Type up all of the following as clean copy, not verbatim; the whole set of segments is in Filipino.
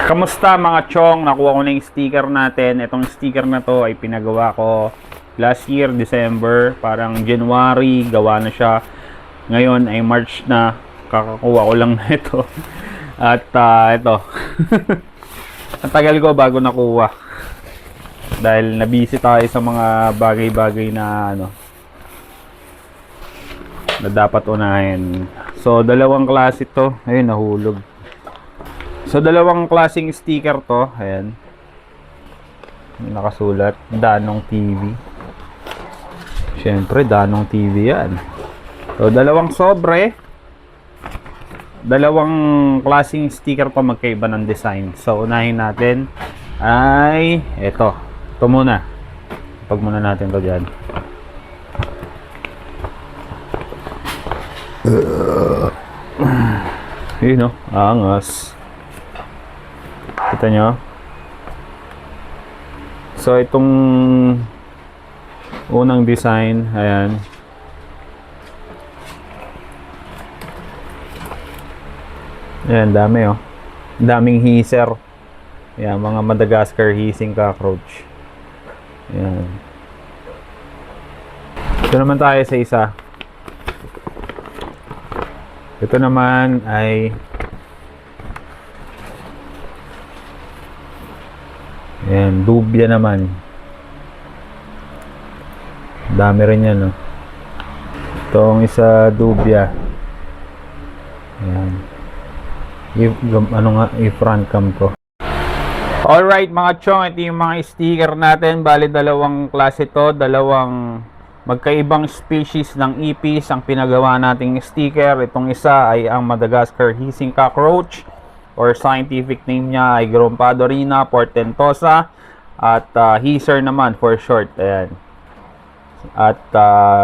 Kamusta mga chong? Nakuha ko na yung sticker natin. Itong sticker na to ay pinagawa ko last year, December. Parang January, gawa na siya. Ngayon ay March na. Kakakuha ko lang na ito. At ito. Ang tagal ko bago nakuha. Dahil nabisi tayo sa mga bagay-bagay na na dapat unahin. So, dalawang klase to. Ayun, nahulog. So, dalawang klaseng sticker to. Ayan. Nakasulat. Danong TV. Siyempre, Danong TV yan. So, dalawang sobre. Dalawang klaseng sticker to, magkaiba ng design. So, unahin natin ay ito. Ito muna. Pag muna natin to dyan. Yun o. Angas. Kita nyo? So, itong unang design, ayan. Ayan, dami oh. Daming hiser. Ayan, mga Madagascar hissing cockroach. Ayan. Ito naman tayo sa isa. Ito naman ay ayan, dubya naman. Dami rin yan, no? Itong isa, dubya. Ayan. I-front cam ko. Alright, mga chong, ito yung mga sticker natin. Bali, dalawang klase to. Dalawang magkaibang species ng ipis ang pinagawa nating sticker. Itong isa ay ang Madagascar hissing cockroach, or scientific name niya ay Grompadorina portentosa, at hisser naman for short. Ayan. At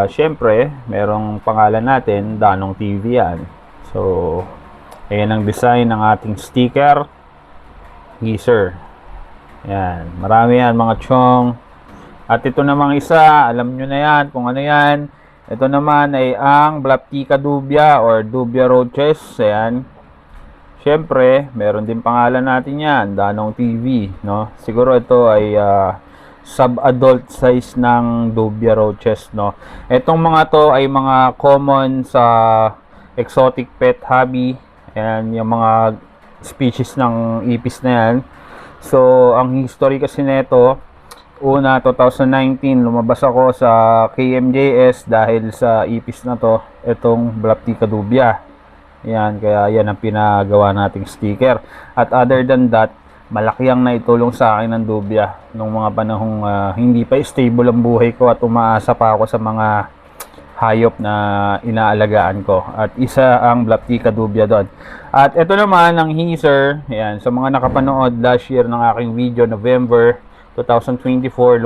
syempre, merong pangalan natin, Danong TV yan. So, ayan ang design ng ating sticker, hisser. Ayan. Marami yan mga chong. At ito namang isa, alam nyo na yan kung ano yan. Ito naman ay ang Blaptica dubia or dubia roaches. Ayan. Siyempre, meron din pangalan natin yan, Danong TV, no? Siguro ito ay sub-adult size ng dubia roaches, no? Itong mga to ay mga common sa exotic pet hobby. Ayan, yung mga species ng ipis na yan. So, ang history kasi nito, una, 2019, lumabas ako sa KMJS dahil sa ipis na to, itong Blaptica dubia. Yan, kaya yan ang pinagawa nating sticker. At other than that, malaki ang naitulong sa akin ng dubya nung mga panahong hindi pa stable ang buhay ko at umaasa pa ako sa mga hayop na inaalagaan ko. At isa ang Blaptica dubia doon. At ito naman ang hisser. Yan, sa mga nakapanood last year ng aking video, November 2024,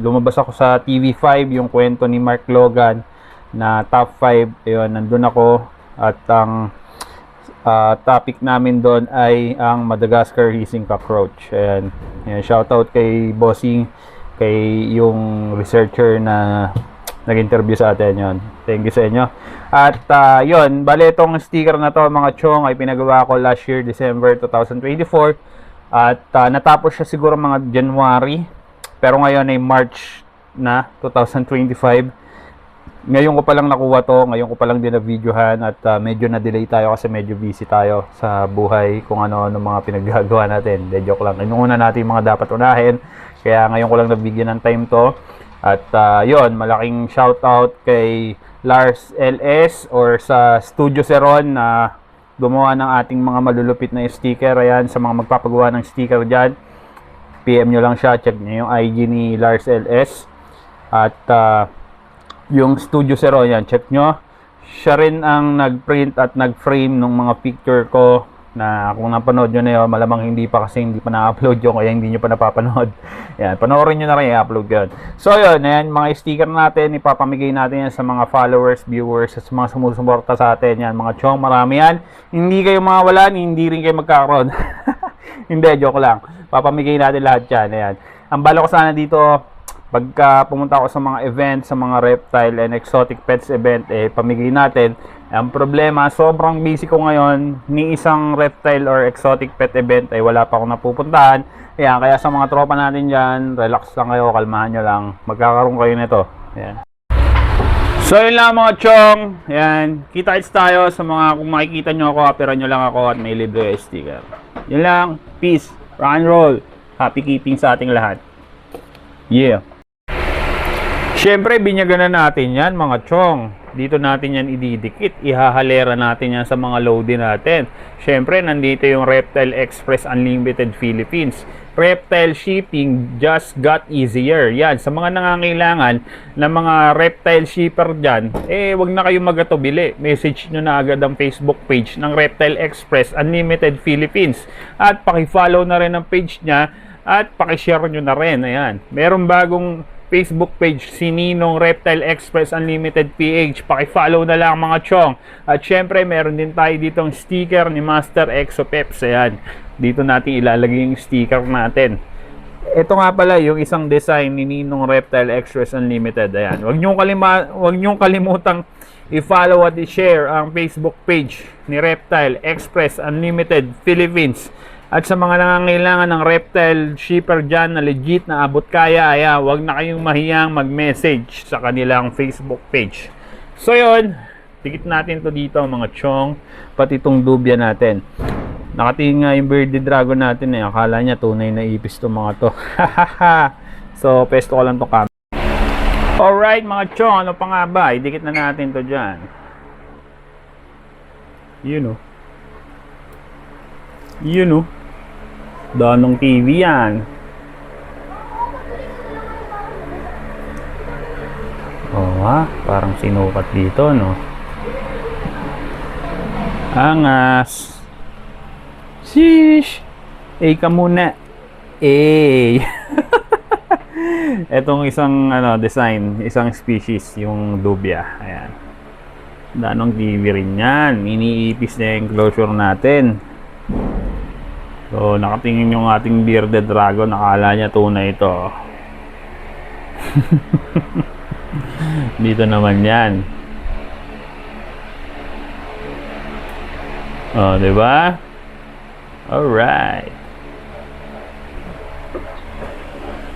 lumabas ako sa TV5, yung kwento ni Mark Logan na top 5. Ayun, nandun ako. At ang topic namin doon ay ang Madagascar hissing cockroach. Ayan. Ayan, shoutout kay Bossing, kay yung researcher na nag-interview sa atin yon. Thank you sa inyo. At yun, bale itong sticker na to mga chong ay pinagawa ko last year, December 2024. At natapos siya siguro mga January. Pero ngayon ay March na 2025. Ngayon ko pa lang nakuha to, ngayon ko pa lang din na-videohan at medyo na-delay tayo kasi medyo busy tayo sa buhay kung ano-ano mga pinaggagawa natin. De joke lang. Inuuna natin yung mga dapat unahin, kaya ngayon ko lang nabigyan ng time to. At yon, malaking shoutout kay Lars LS or sa Studio Seron na gumawa ng ating mga malulupit na sticker. Ayan, sa mga magpapagawa ng sticker dyan, PM nyo lang siya, check nyo yung IG ni Lars LS. At yung Studio Zero, yan, check nyo. Siya rin ang nag-print at nag-frame ng mga picture ko na kung napanood nyo na yun, malamang hindi pa kasi hindi pa na-upload yun, kaya hindi nyo pa napapanood. Yan, panoorin nyo na rin, i-upload yun. So yun, yan, mga sticker natin, ipapamigay natin yan sa mga followers, viewers, at sa mga sumusuporta sa atin. Yan, mga chong, marami yan. Hindi kayo mawalan, hindi rin kayo magkakaroon. Hindi, joke lang. Papamigay natin lahat yan. Yan. Ang bala ko sana dito, pagka pumunta ako sa mga event, sa mga reptile and exotic pets event, pamigay natin Ang problema, sobrang busy ko ngayon, ni isang reptile or exotic pet event ay wala pa akong napupuntahan. Ayan, kaya sa mga tropa natin dyan, relax lang kayo, kalmahan nyo lang. Magkakaroon kayo nito. Ayan. So yun lang mga chong. Ayan, kita-kits tayo sa mga, kung makikita nyo ako, apiran nyo lang ako at may libre sticker. Yun lang, peace, rock and roll. Happy keeping sa ating lahat. Yeah. Siyempre, binyagan na natin yan mga chong. Dito natin yan ididikit. Ihahalera natin yan sa mga loading natin. Siyempre, nandito yung Reptile Express Unlimited Philippines. Reptile shipping just got easier. Yan, sa mga nangangailangan ng mga reptile shipper dyan, wag na kayong magatubili. Message nyo na agad ang Facebook page ng Reptile Express Unlimited Philippines. At pakifollow na rin ang page niya at pakishare nyo na rin. Ayan, meron bagong Facebook page, si Ninong Reptile Express Unlimited PH. Pakifollow na lang mga chong. At syempre, meron din tayo ditong sticker ni Master Exopeps. Ayan, dito natin ilalagay yung sticker natin. Ito nga pala yung isang design ni Ninong Reptile Express Unlimited. Ayan, wag niyong kalimutang i-follow at i-share ang Facebook page ni Reptile Express Unlimited Philippines. At sa mga nangangailangan ng reptile shipper dyan na legit na abot kaya, wag na kayong mahiyang mag-message sa kanilang Facebook page. So yun, tikit natin to dito mga chong, pati itong dubya natin. Nakatingin nga yung birdie dragon natin akala niya tunay na ipis to mga to. So pesto ko lang to camera. Alright mga chong, ano pa nga ba? Idikit na natin to dyan. You know, Donong TV yan. Parang sinukat dito, no? Angas. Sheesh. Ka muna. Etong isang design, isang species, yung dubya. Ayan. Donong TV rin yan. Iniipis na yung enclosure natin. So, nakatingin yung ating bearded dragon. Nakala niya tunay ito. Dito naman yan. Diba? Alright.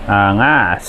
Angas.